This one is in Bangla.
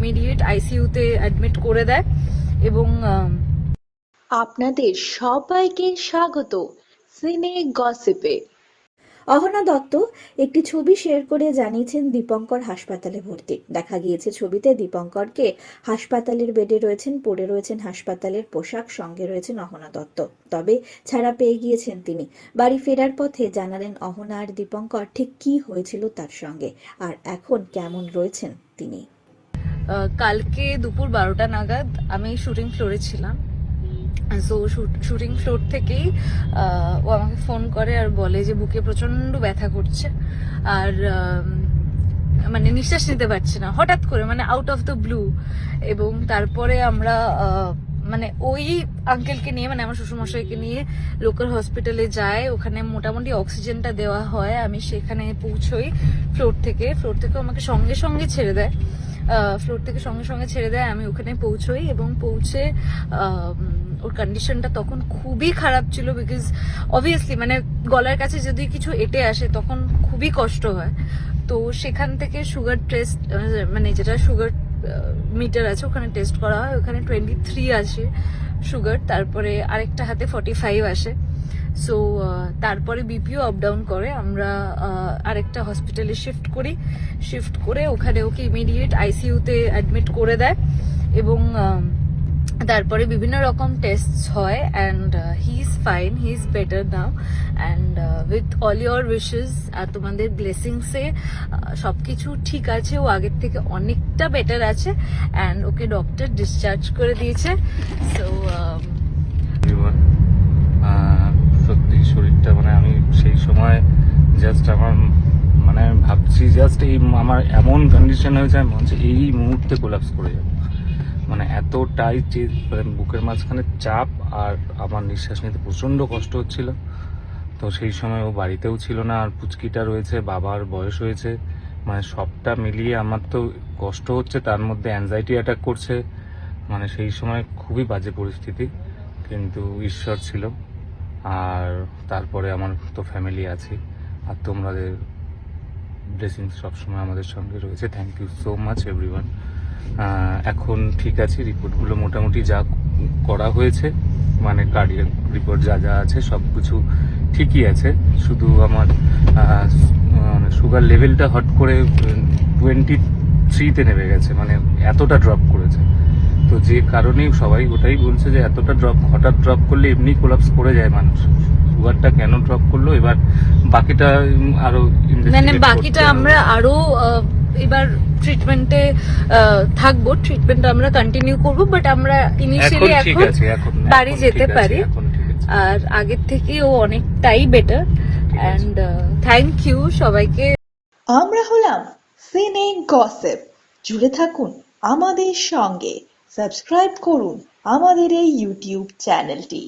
ইমিডিয়েট আইসিইউতে অ্যাডমিট করে দেয় এবং আপনাদের সবাইকে স্বাগত সিনে গসিপে। অহনা দত্ত একটি ছবি শেয়ার করে জানিয়েছেন দীপঙ্কর হাসপাতালে ভর্তি। দেখা গিয়েছে ছবিতে দীপঙ্করকে হাসপাতালের বেডে রয়েছেন, পড়ে রয়েছেন হাসপাতালের পোশাক, সঙ্গে রয়েছেন অহনা দত্ত। তবে ছাড়া পেয়ে গিয়েছেন তিনি। বাড়ি ফেরার পথে জানালেন অহনা আর দীপঙ্কর ঠিক কি হয়েছিল তার সঙ্গে, আর এখন কেমন রয়েছেন তিনি। কালকে দুপুর 12টা নাগাদ আমি শুটিং ফ্লোরে ছিলাম। সো শুটিং ফ্লোর থেকেই ও আমাকে ফোন করে আর বলে যে বুকে প্রচন্ড ব্যথা করছে, আর মানে নিঃশ্বাস নিতে পারছে না হঠাৎ করে, মানে আউট অফ দ্য ব্লু। এবং তারপরে আমরা মানে ওই আঙ্কেলকে নিয়ে, মানে আমার শ্বশুরমশাইকে নিয়ে লোকাল হসপিটালে যায়। ওখানে মোটামুটি অক্সিজেনটা দেওয়া হয়। আমি সেখানে পৌঁছই ফ্লোর থেকে আমাকে সঙ্গে সঙ্গে ছেড়ে দেয়। আমি ওখানে পৌঁছই এবং পৌঁছে ওর কন্ডিশনটা তখন খুবই খারাপ ছিল, বিকজ অবভিয়াসলি মানে গলার কাছে যদি কিছু এঁটে আসে তখন খুবই কষ্ট হয়। তো সেখান থেকে সুগার টেস্ট, মানে যেটা সুগার মিটার আছে ওখানে টেস্ট করা হয়। ওখানে 23 আসে সুগার, তারপরে আরেকটা হাতে 45 আসে। সো তারপরে বিপিও আপ ডাউন করে। আমরা আরেকটা হসপিটালে শিফট করে ওখানে ওকে ইমিডিয়েট আইসিইউতে অ্যাডমিট করে দেয় এবং তারপরে বিভিন্ন রকম টেস্ট হয় and he is fine, he is better now. And with all your wishes আর তোমাদের ব্লেসিংসে সবকিছু ঠিক আছে। ও আগের থেকে অনেকটা বেটার আছে অ্যান্ড ওকে ডক্টর ডিসচার্জ করে দিয়েছে। সো সত্যি শরীরটা, মানে আমি সেই সময় জাস্ট আমার মানে ভাবছি জাস্ট এই আমার এমন কন্ডিশন হয়েছে, আমি মনে হচ্ছে এই মুহূর্তে কোলাপস করে যাবো। মানে এতটাই বুকের মাঝখানে চাপ আর আমার নিঃশ্বাস নিতে প্রচণ্ড কষ্ট হচ্ছিল। তো সেই সময় ও বাড়িতেও ছিল না, আর পুচকিটা রয়েছে, বাবার বয়স হয়েছে, মানে সবটা মিলিয়ে আমার তো কষ্ট হচ্ছে, তার মধ্যে অ্যাংজাইটি অ্যাটাক করছে। মানে সেই সময় খুবই বাজে পরিস্থিতি, কিন্তু ঈশ্বর ছিল। আর তারপরে আমার তো ফ্যামিলি আছে, আর তোমাদের ব্লেসিংস সবসময় আমাদের সঙ্গে রয়েছে। Thank you so much everyone. এখন ঠিক আছে, রিপোর্টগুলো মোটামুটি যা করা হয়েছে, মানে কার্ডিয়াক রিপোর্ট যা যা আছে সব কিছু ঠিকই আছে। শুধু আমার মানে সুগার লেভেলটা হট করে 23-তে নেমে গেছে, মানে এতটা ড্রপ করেছে। তো যে কারণেই সবাই ওটাই বলছে যে এতটা হঠাৎ ড্রপ করলে এমনি কোলাপস করে যায় মানুষ, সুগারটা কেন ড্রপ করলো। এবার বাকিটা আরো মানে বাকিটা আমরা আরো এবার ট্রিটমেন্টে থাকবো, ট্রিটমেন্ট আমরা কন্টিনিউ করবো, বাট আমরা ইনিশিয়ালি এখন বাড়ি যেতে পারি। আর আগের থেকে ও অনেকটাই বেটার অ্যান্ড থ্যাংক ইউ সবাইকে। আমরা হলাম সিনে গসিপ। জুড়ে থাকুন আমাদের সঙ্গে, সাবস্ক্রাইব করুন আমাদের এই ইউটিউব চ্যানেলটি।